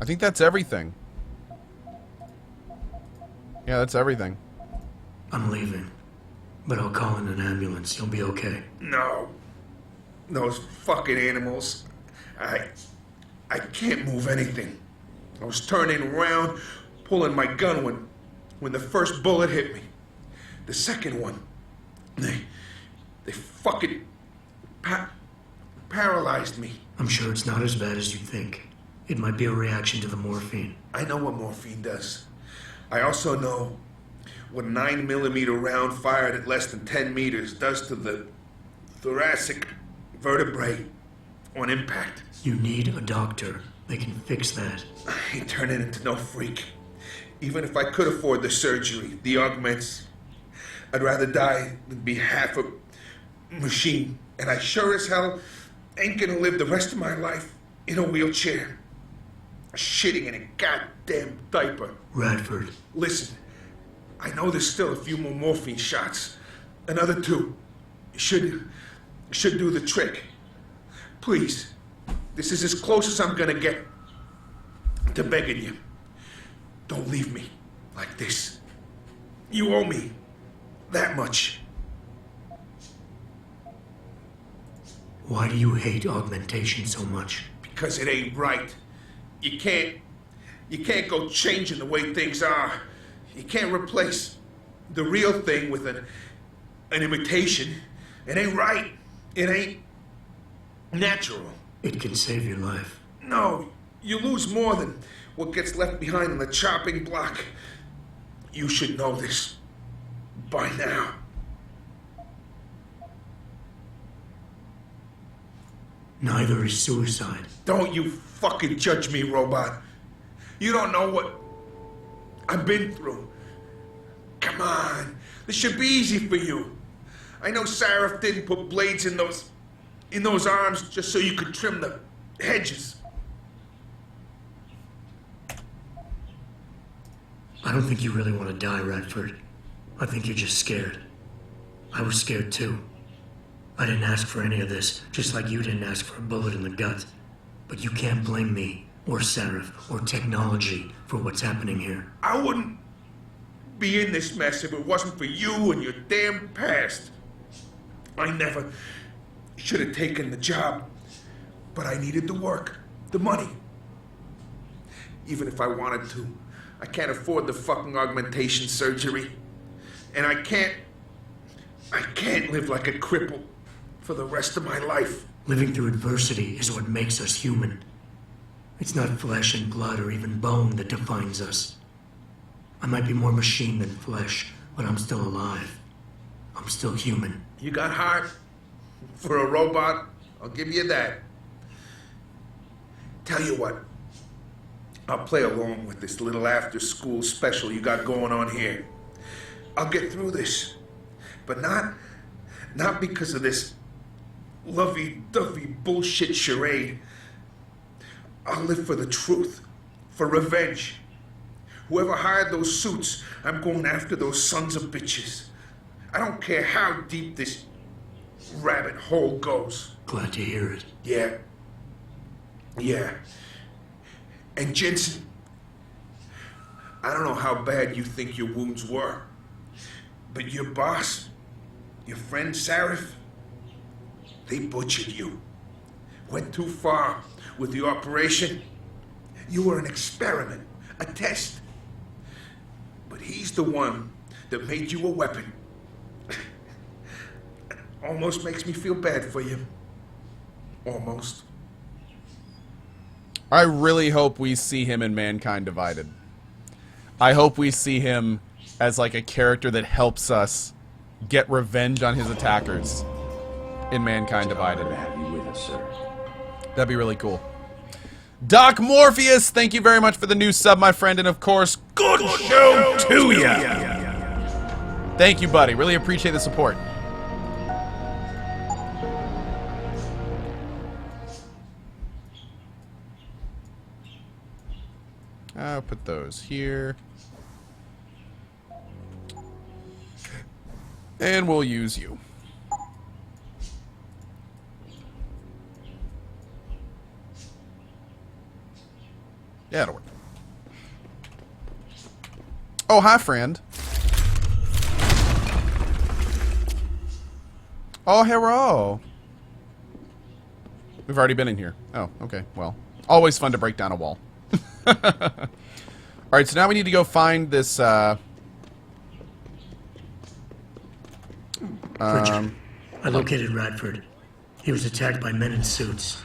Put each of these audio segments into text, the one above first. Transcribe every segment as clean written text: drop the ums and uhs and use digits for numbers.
I think that's everything. Yeah, that's everything. I'm leaving, but I'll call in an ambulance. You'll be okay. No. Those fucking animals. I can't move anything. I was turning around, pulling my gun when the first bullet hit me. The second one, they fucking paralyzed me. I'm sure it's not as bad as you think. It might be a reaction to the morphine. I know what morphine does. I also know what a 9mm round fired at less than 10 meters does to the thoracic vertebrae on impact. You need a doctor. They can fix that. I ain't turning into no freak. Even if I could afford the surgery, the augments, I'd rather die than be half a machine. And I sure as hell ain't gonna live the rest of my life in a wheelchair, shitting in a goddamn diaper. Radford. Listen, I know there's still a few more morphine shots. Another 2. Should do the trick. Please, this is as close as I'm gonna get to begging you. Don't leave me like this. You owe me that much. Why do you hate augmentation so much? Because it ain't right. You can't go changing the way things are. You can't replace the real thing with an imitation. It ain't right. It ain't natural. It can save your life. No, you lose more than what gets left behind on the chopping block. You should know this by now. Neither is suicide. Don't you fucking judge me, robot. You don't know what I've been through. Come on, this should be easy for you. I know Sarah didn't put blades in those arms just so you could trim the hedges. I don't think you really want to die, Radford. I think you're just scared. I was scared too. I didn't ask for any of this, just like you didn't ask for a bullet in the gut. But you can't blame me, or Sarif, or technology for what's happening here. I wouldn't be in this mess if it wasn't for you and your damn past. I never should have taken the job, but I needed the work, the money. Even if I wanted to, I can't afford the fucking augmentation surgery. And I can't live like a cripple for the rest of my life. Living through adversity is what makes us human. It's not flesh and blood or even bone that defines us. I might be more machine than flesh, but I'm still alive. I'm still human. You got heart for a robot, I'll give you that. Tell you what, I'll play along with this little after-school special you got going on here. I'll get through this, but not because of this lovey-dovey bullshit charade. I'll live for the truth, for revenge. Whoever hired those suits, I'm going after those sons of bitches. I don't care how deep this rabbit hole goes. Glad to hear it. Yeah. And Jensen, I don't know how bad you think your wounds were, but your boss, your friend Sarif, they butchered you. Went too far with the operation. You were an experiment, a test. But he's the one that made you a weapon. Almost makes me feel bad for you. Almost. I really hope we see him in Mankind Divided. I hope we see him as like a character that helps us get revenge on his attackers in Mankind Divided. Have you with us, sir? That'd be really cool. Doc Morpheus, thank you very much for the new sub, my friend, and of course, good show to ya! Thank you, buddy. Really appreciate the support. I'll put those here. And we'll use you. Yeah, it'll work. Oh, hi, friend. Oh, hello. We've already been in here. Oh, okay. Well, always fun to break down a wall. Alright, so now we need to go find this, Pritchard, I located Radford. He was attacked by men in suits.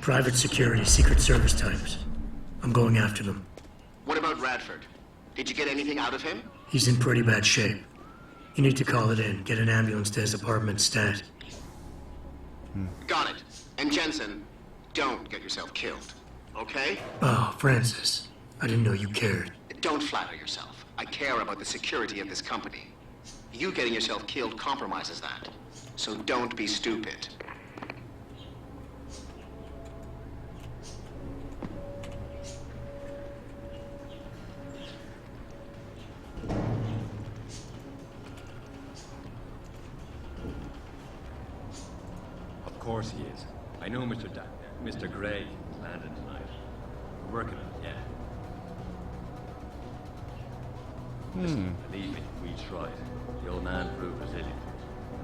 Private security, Secret Service types. I'm going after them. What about Radford? Did you get anything out of him? He's in pretty bad shape. You need to call it in. Get an ambulance to his apartment stat. Got it. And Jensen, don't get yourself killed. Okay? Oh, Francis. I didn't know you cared. Don't flatter yourself. I care about the security of this company. You getting yourself killed compromises that. So don't be stupid. Of course he is. I know Mr. Gray landed tonight. We're working on it, yeah. Listen, believe me, we tried. The old man proved resilient.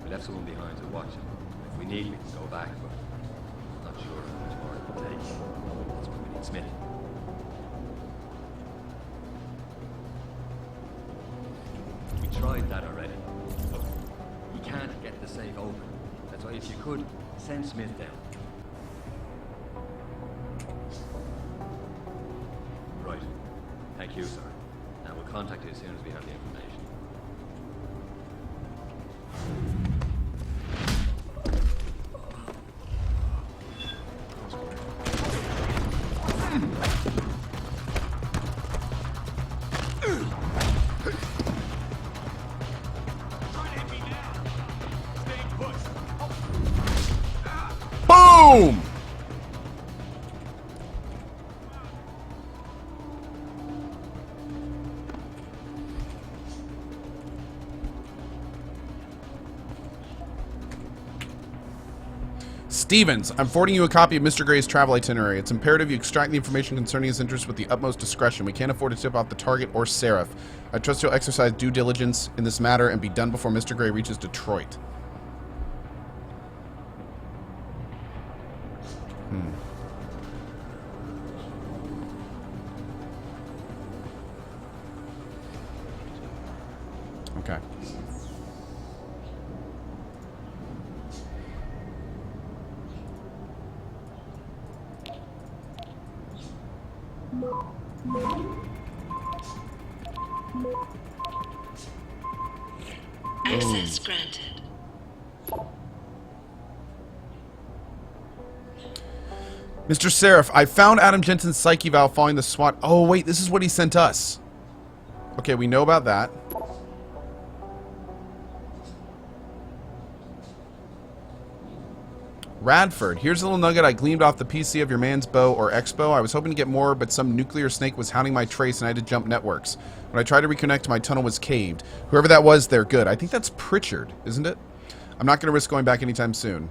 We left someone behind to watch him. If we need, we can go back, but I'm not sure how much more it will take. That's when we need Smith. We tried that already. Look, you can't get the safe open. That's why if you could, send Smith down. Right. Thank you, sir. And we'll contact you as soon as we have the information. Boom! Stevens, I'm forwarding you a copy of Mr. Gray's travel itinerary. It's imperative you extract the information concerning his interests with the utmost discretion. We can't afford to tip off the target or Seraph. I trust you'll exercise due diligence in this matter and be done before Mr. Gray reaches Detroit. Okay. Access granted. Mr. Seraph, I found Adam Jensen's psyche valve following the SWAT. Oh, wait, this is what he sent us. Okay, we know about that. Radford, here's a little nugget I gleaned off the PC of your man's bow or expo. I was hoping to get more, but some nuclear snake was hounding my trace and I had to jump networks. When I tried to reconnect, my tunnel was caved. Whoever that was, they're good. I think that's Pritchard, isn't it? I'm not going to risk going back anytime soon.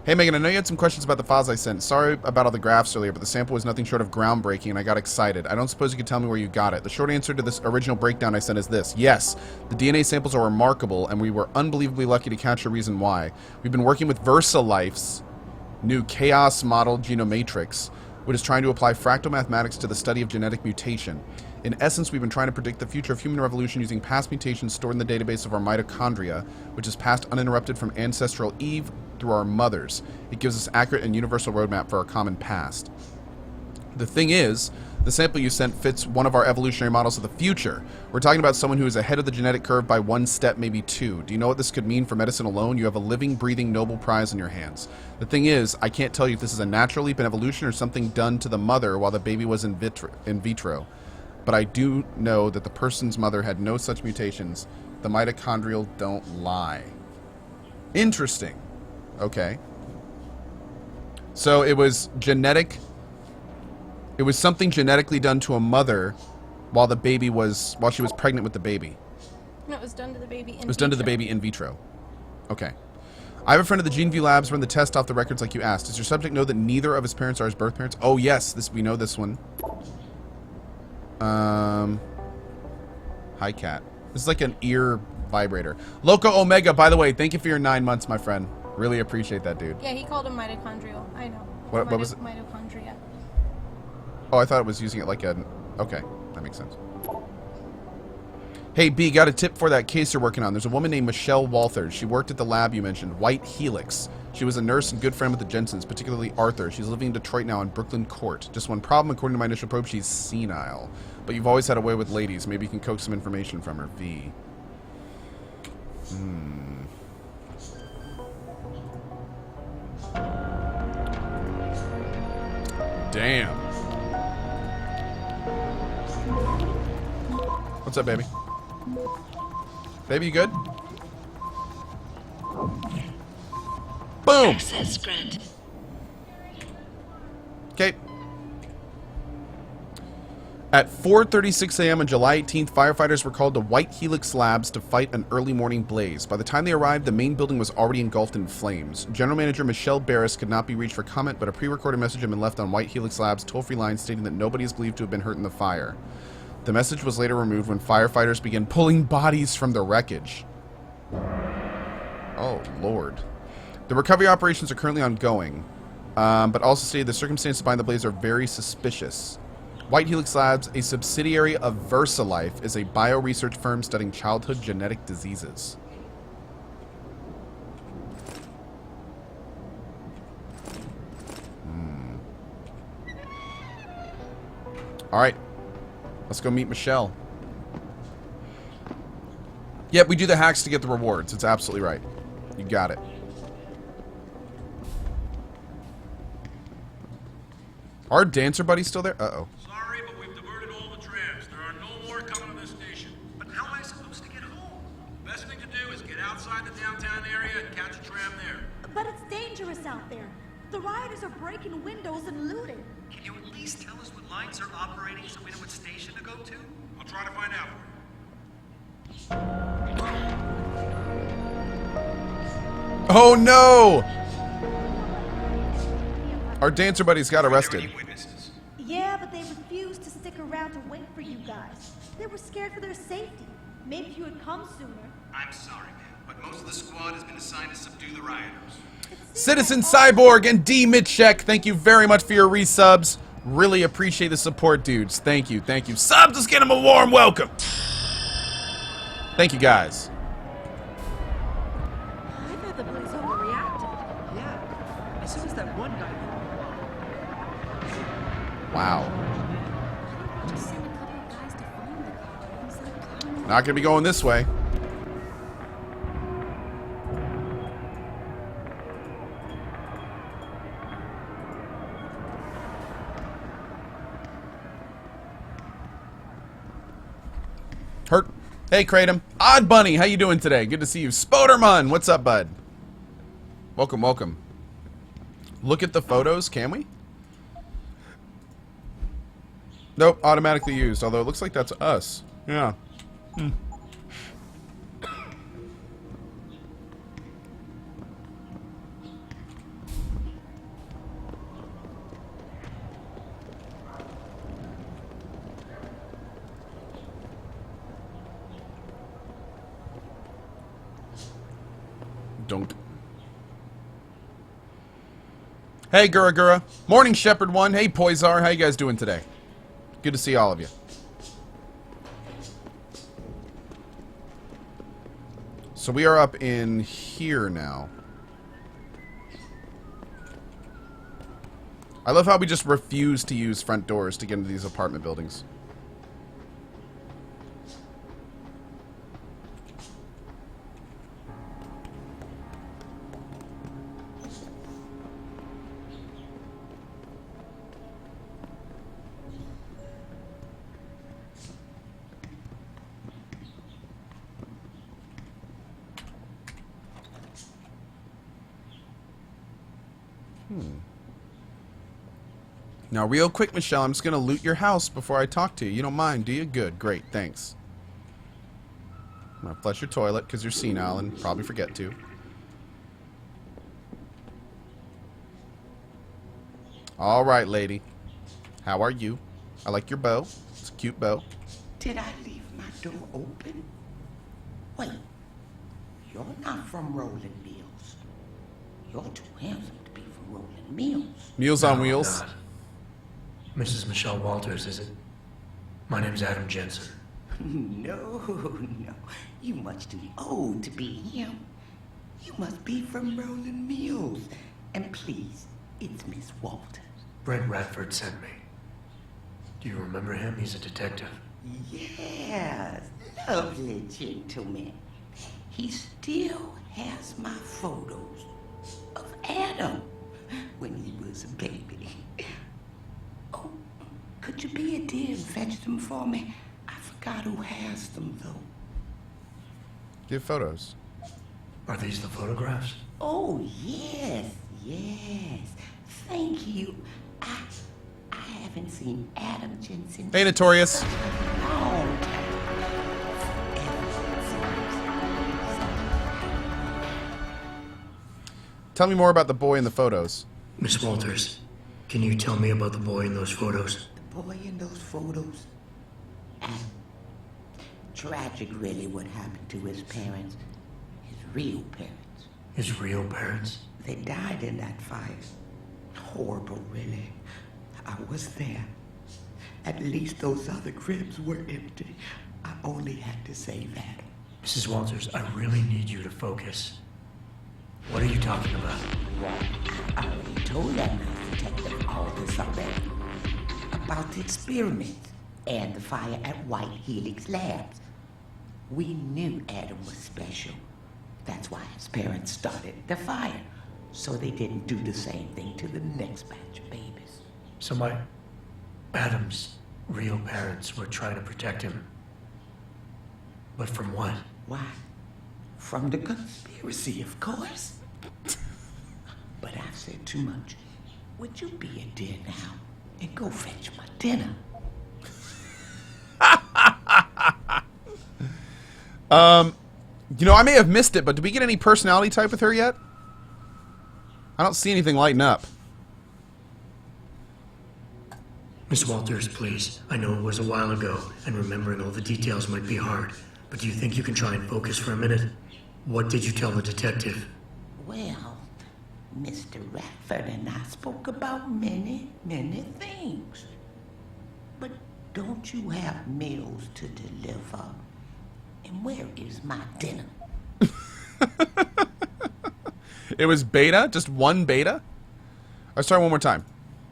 Hey, Megan, I know you had some questions about the files I sent. Sorry about all the graphs earlier, but the sample was nothing short of groundbreaking, and I got excited. I don't suppose you could tell me where you got it. The short answer to this original breakdown I sent is this. Yes, the DNA samples are remarkable, and we were unbelievably lucky to catch a reason why. We've been working with VersaLife's new Chaos Model Genomatrix, which is trying to apply fractal mathematics to the study of genetic mutation. In essence, we've been trying to predict the future of human revolution using past mutations stored in the database of our mitochondria, which is passed uninterrupted from ancestral Eve through our mothers. It gives us accurate and universal roadmap for our common past. The thing is, the sample you sent fits one of our evolutionary models of the future. We're talking about someone who is ahead of the genetic curve by one step, maybe two. Do you know what this could mean for medicine alone? You have a living, breathing Nobel Prize in your hands. The thing is, I can't tell you if this is a natural leap in evolution or something done to the mother while the baby was in vitro. But I do know that the person's mother had no such mutations. The mitochondrial don't lie. Interesting. Okay. So it was genetic. It was something genetically done to a mother while she was pregnant with the baby. No, it was done to the baby in vitro. It was done to the baby in vitro. Okay. I have a friend at the GeneView Labs run the test off the records like you asked. Does your subject know that neither of his parents are his birth parents? Oh, yes. We know this one. Hi, cat. This is like an ear vibrator. Loco Omega, by the way, thank you for your 9 months, my friend. Really appreciate that, dude. Yeah, he called him mitochondrial. I know. What was it? Mitochondria. Oh, I thought it was using it like a... Okay, that makes sense. Hey, B, got a tip for that case you're working on. There's a woman named Michelle Walther. She worked at the lab you mentioned, White Helix. She was a nurse and good friend with the Jensens, particularly Arthur. She's living in Detroit now in Brooklyn Court. Just one problem, according to my initial probe, she's senile. But you've always had a way with ladies. Maybe you can coax some information from her. V. Damn. What's up, baby? Baby, you good? Boom! Access granted. Okay. At 4:36 a.m. on July 18th, firefighters were called to White Helix Labs to fight an early morning blaze. By the time they arrived, the main building was already engulfed in flames. General Manager Michelle Barris could not be reached for comment, but a pre-recorded message had been left on White Helix Labs' toll-free line stating that nobody is believed to have been hurt in the fire. The message was later removed when firefighters began pulling bodies from the wreckage. Oh, Lord. The recovery operations are currently ongoing, but also stated the circumstances behind the blaze are very suspicious. White Helix Labs, a subsidiary of VersaLife, is a bio-research firm studying childhood genetic diseases. All right. Let's go meet Michelle. Yep, we do the hacks to get the rewards. It's absolutely right. You got it. Our dancer buddy still there? Uh-oh. Sorry, but we've diverted all the trams. There are no more coming to this station. But how am I supposed to get home? Best thing to do is get outside the downtown area and catch a tram there. But it's dangerous out there. The rioters are breaking windows and looting. Can you at least tell us what lines are operating so we know what station to go to? I'll try to find out for you. Oh, no! Our dancer buddies got arrested. Yeah, but they refused to stick around to wait for you guys. They were scared for their safety. Maybe if you had come sooner. I'm sorry, but most of the squad has been assigned to subdue the rioters. Citizen Cyborg and D. Mitchek, thank you very much for your resubs. Really appreciate the support, dudes. Thank you, thank you. Subs, let's get them a warm welcome. Thank you, guys. I thought the police overreacted. Yeah, as soon as that one guy... Wow. Just send a couple of guys to find the car instead of calling Not gonna be going this way. Hurt. Hey, Kratom. Odd Bunny, how you doing today? Good to see you. Spoderman, what's up, bud? Welcome, welcome. Look at the photos, can we? Nope, automatically used, although it looks like that's us. Yeah. Don't. Hey, Gura Gura. Morning, Shepherd One. Hey, Poizar. How you guys doing today? Good to see all of you. So we are up in here now. I love how we just refuse to use front doors to get into these apartment buildings. Now, real quick, Michelle, I'm just going to loot your house before I talk to you. You don't mind, do you? Good. Great. Thanks. I'm going to flush your toilet because you're senile and probably forget to. All right, lady. How are you? I like your bow. It's a cute bow. Did I leave my door open? Wait, you're not from Rolling Mills. You're too handsome to be from Rolling Mills. Meals on No, Wheels. not. Mrs. Michelle Walters, is it? My name's Adam Jensen. No, no. You much too old to be him. You must be from Rolling Mills. And please, it's Miss Walters. Brent Radford sent me. Do you remember him? He's a detective. Yes, lovely gentleman. He still has my photos of Adam when he was a baby. Oh, could you be a dear and fetch them for me? I forgot who has them, though. Give photos. Are these the photographs? Oh, yes, yes. Thank you. I haven't seen Adam Jensen Hey, Notorious. in a long time. Tell me more about the boy in the photos. Miss Walters, can you tell me about the boy in those photos? The boy in those photos. Tragic, really, what happened to his parents. His real parents. His real parents? They died in that fire. Horrible, really. I was there. At least those other cribs were empty. I only had to save Adam. Mrs. Walters, I really need you to focus. What are you talking about? I already told that nice detective all this already. About the experiments and the fire at White Helix Labs. We knew Adam was special. That's why his parents started the fire. So they didn't do the same thing to the next batch of babies. So Adam's real parents were trying to protect him. But from what? Why? From the conspiracy, of course. But I've said too much. Would you be a dear now and go fetch my dinner? You know, I may have missed it, but did we get any personality type with her yet? I don't see anything lighting up. Miss Walters, please. I know it was a while ago, and remembering all the details might be hard. But do you think you can try and focus for a minute? What did you tell the detective? Well, Mr. Radford and I spoke about many, many things. But don't you have meals to deliver? And where is my dinner? It was beta? Just one beta? Let's try one more time.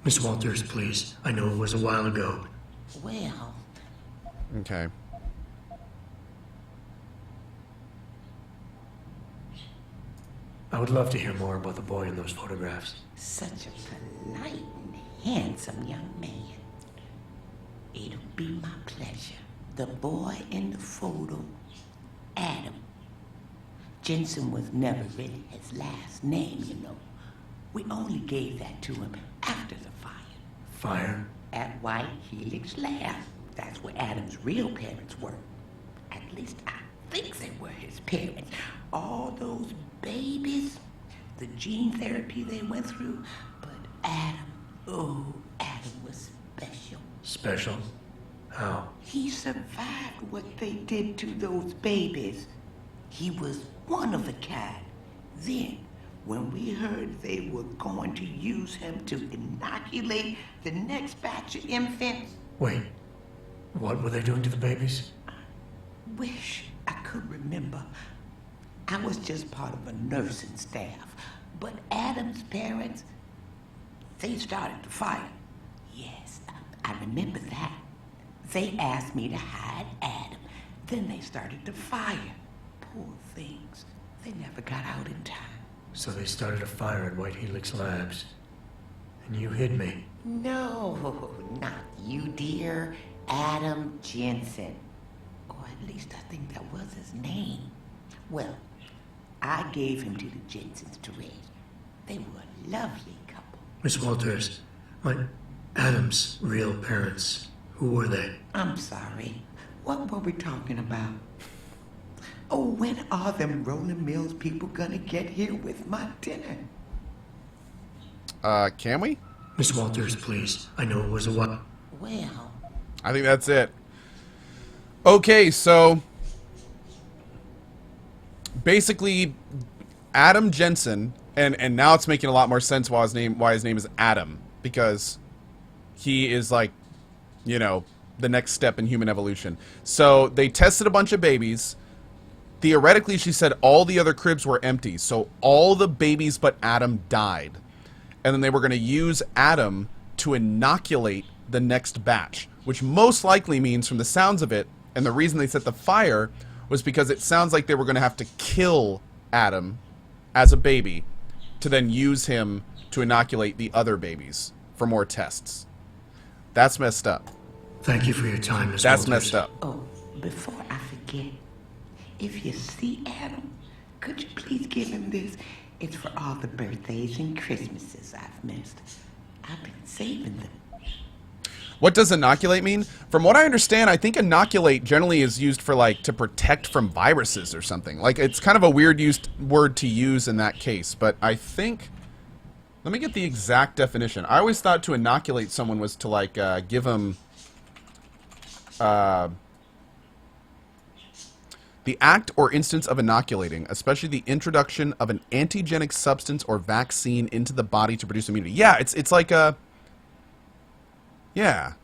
Miss Walters, please. I know it was a while ago. Well, Okay. I would love to hear more about the boy in those photographs. such a polite and handsome young man. It'll be my pleasure. The boy in the photo, Adam. Jensen was never really his last name, you know. We only gave that to him after the fire. Fire? At White Helix Lab. That's where Adam's real parents were. At least I think they were his parents. All those babies, the gene therapy they went through. But Adam was special. Special? How? He survived what they did to those babies. He was one of a kind. Then, when we heard they were going to use him to inoculate the next batch of infants, Wait, what were they doing to the babies? wish I could remember. I was just part of a nursing staff. But Adam's parents, they started the fire. Yes, I remember that. They asked me to hide Adam. Then they started the fire. Poor things. They never got out in time. So they started a fire at White Helix Labs. And you hid me. No, not you, dear. Adam Jensen. Or at least I think that was his name. Well, I gave him to the Jensens to raise. They were a lovely couple. Miss Walters, Adam's real parents, who were they? I'm sorry. What were we talking about? Oh, when are them Rolling Mills people gonna get here with my dinner? Can we? Miss Walters, please. I know it was a while. Well, I think that's it. Okay, so basically Adam Jensen, and now it's making a lot more sense why his name is Adam, because he is like, you know, the next step in human evolution. So they tested a bunch of babies. Theoretically, she said all the other cribs were empty, so all the babies but Adam died. And then they were going to use Adam to inoculate the next batch, which most likely means, from the sounds of it, and the reason they set the fire was because it sounds like they were going to have to kill Adam as a baby to then use him to inoculate the other babies for more tests. That's messed up. Thank you for your time, Miss That's Walters. messed up. Oh, before I forget, if you see Adam, could you please give him this? It's for all the birthdays and Christmases I've missed. I've been saving them. What does inoculate mean? From what I understand, I think inoculate generally is used for, like, to protect from viruses or something. Like, it's kind of a weird word to use in that case, but I think... Let me get the exact definition. I always thought to inoculate someone was to, like, give them... the act or instance of inoculating, especially the introduction of an antigenic substance or vaccine into the body to produce immunity. Yeah, it's like a... Yeah.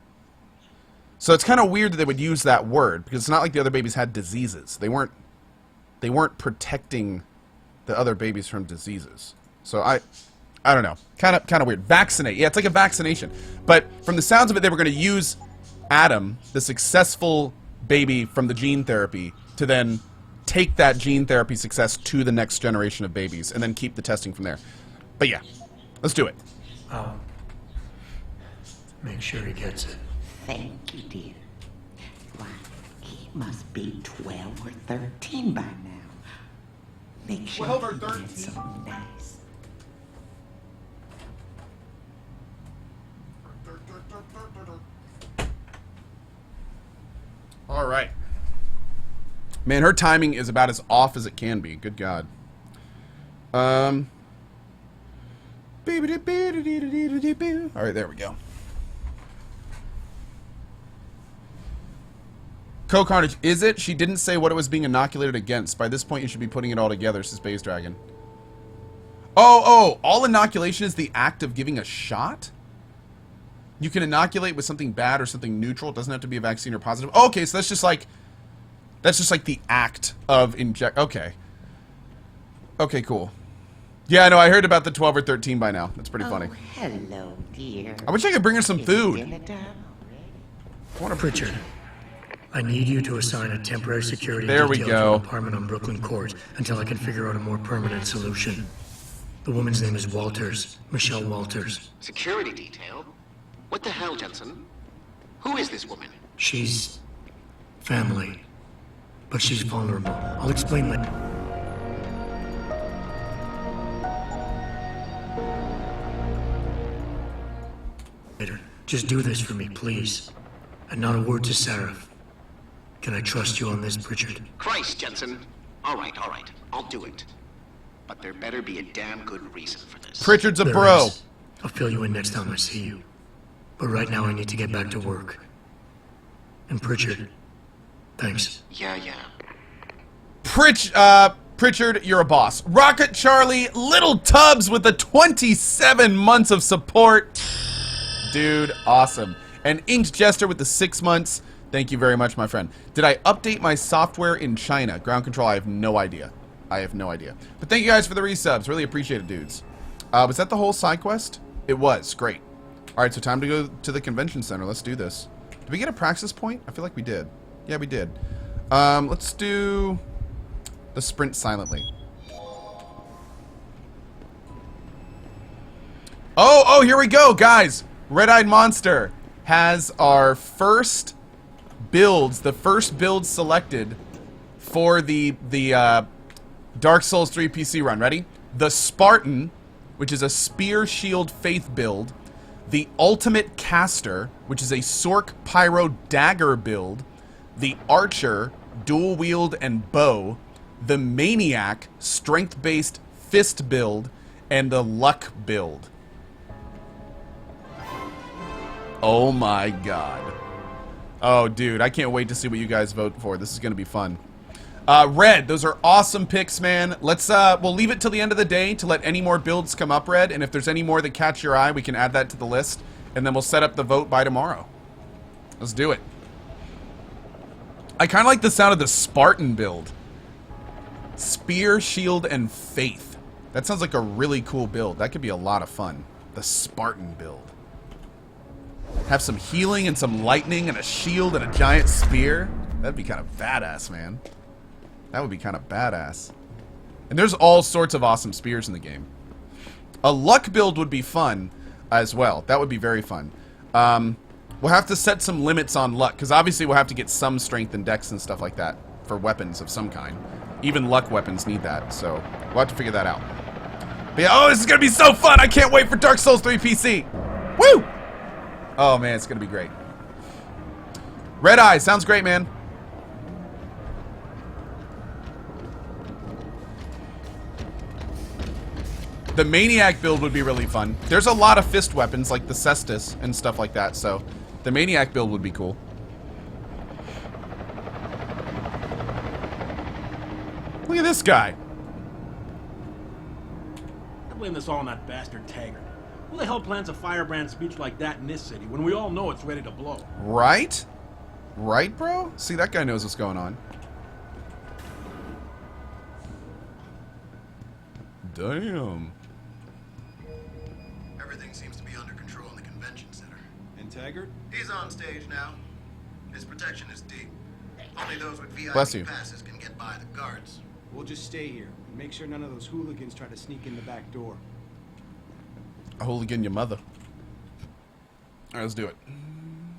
So it's kind of weird that they would use that word, because it's not like the other babies had diseases. They weren't protecting the other babies from diseases. So I don't know. Kind of weird. Vaccinate. Yeah, it's like a vaccination. But from the sounds of it, they were going to use Adam, the successful baby from the gene therapy, to then take that gene therapy success to the next generation of babies and then keep the testing from there. But yeah, let's do it. I'll make sure he gets it. Thank you, dear. Why, he must be 12 or 13 by now. Make sure 12 or he 13? gets something nice. All right. Man, her timing is about as off as it can be. Good God. All right, there we go. CohhCarnage, is it? She didn't say what it was being inoculated against. By this point, you should be putting it all together, says Space Dragon. Oh, all inoculation is the act of giving a shot? You can inoculate with something bad or something neutral. It doesn't have to be a vaccine or positive. Oh, okay, so that's just like the act of inject. Okay. Okay, cool. Yeah, no, I heard about the 12 or 13 by now. That's pretty funny. Hello, dear. I wish I could bring her some food. Dinner time already? Pritchard, I need you to assign a temporary security There we detail go. to an apartment on Brooklyn Court until I can figure out a more permanent solution. The woman's name is Walters, Michelle Walters. Security detail? What the hell, Jensen? Who is this woman? She's family, but she's vulnerable. I'll explain later. Just do this for me, please. And not a word to Sarah. Can I trust you on this, Pritchard? Christ, Jensen. All right. I'll do it. But there better be a damn good reason for this. Pritchard's a There bro. is. I'll fill you in next time I see you. But right now I need to get back to work. And Pritchard, thanks. Yeah. Pritchard, you're a boss. Rocket Charlie, Little Tubbs with the 27 months of support. Dude, awesome. And Inked Jester with the 6 months. Thank you very much, my friend. Did I update my software in China? Ground control, I have no idea. But thank you guys for the resubs. Really appreciate it, dudes. Was that the whole side quest? It was. Great. All right, so time to go to the convention center. Let's do this. Did we get a praxis point? I feel like we did. Yeah, we did. Let's do the sprint silently. Oh, here we go, guys. Red-Eyed Monster has our first builds, the first build selected for the Dark Souls 3 PC run. Ready? The Spartan, which is a Spear Shield Faith build. The Ultimate Caster, which is a Sork Pyro Dagger build. The Archer, Dual Wield and Bow. The Maniac, Strength-based Fist build. And the Luck build. Oh my god. Oh, dude, I can't wait to see what you guys vote for. This is going to be fun. Red, those are awesome picks, man. Let's, we'll leave it till the end of the day to let any more builds come up, Red. And if there's any more that catch your eye, we can add that to the list. And then we'll set up the vote by tomorrow. Let's do it. I kind of like the sound of the Spartan build. Spear, shield, and faith. That sounds like a really cool build. That could be a lot of fun. The Spartan build. Have some healing and some lightning and a shield and a giant spear. That'd be kind of badass, man. That would be kind of badass. And there's all sorts of awesome spears in the game. A luck build would be fun as well. That would be very fun. We'll have to set some limits on luck, because obviously we'll have to get some strength and dex and stuff like that for weapons of some kind. Even luck weapons need that, so we'll have to figure that out. But yeah, oh, this is going to be so fun! I can't wait for Dark Souls 3 PC! Woo! Oh, man, it's going to be great. Red Eye, sounds great, man. The Maniac build would be really fun. There's a lot of fist weapons, like the Cestus and stuff like that, so the Maniac build would be cool. Look at this guy. I blame this all on that bastard Taggart. Who the hell plans a firebrand speech like that in this city when we all know it's ready to blow? Right? Right, bro? See, that guy knows what's going on. Damn. Everything seems to be under control in the convention center. And Taggart? He's on stage now. His protection is deep. Only those with VIP Bless you. passes can get by the guards. We'll just stay here and make sure none of those hooligans try to sneak in the back door. A hooligan your mother. Alright, let's do it.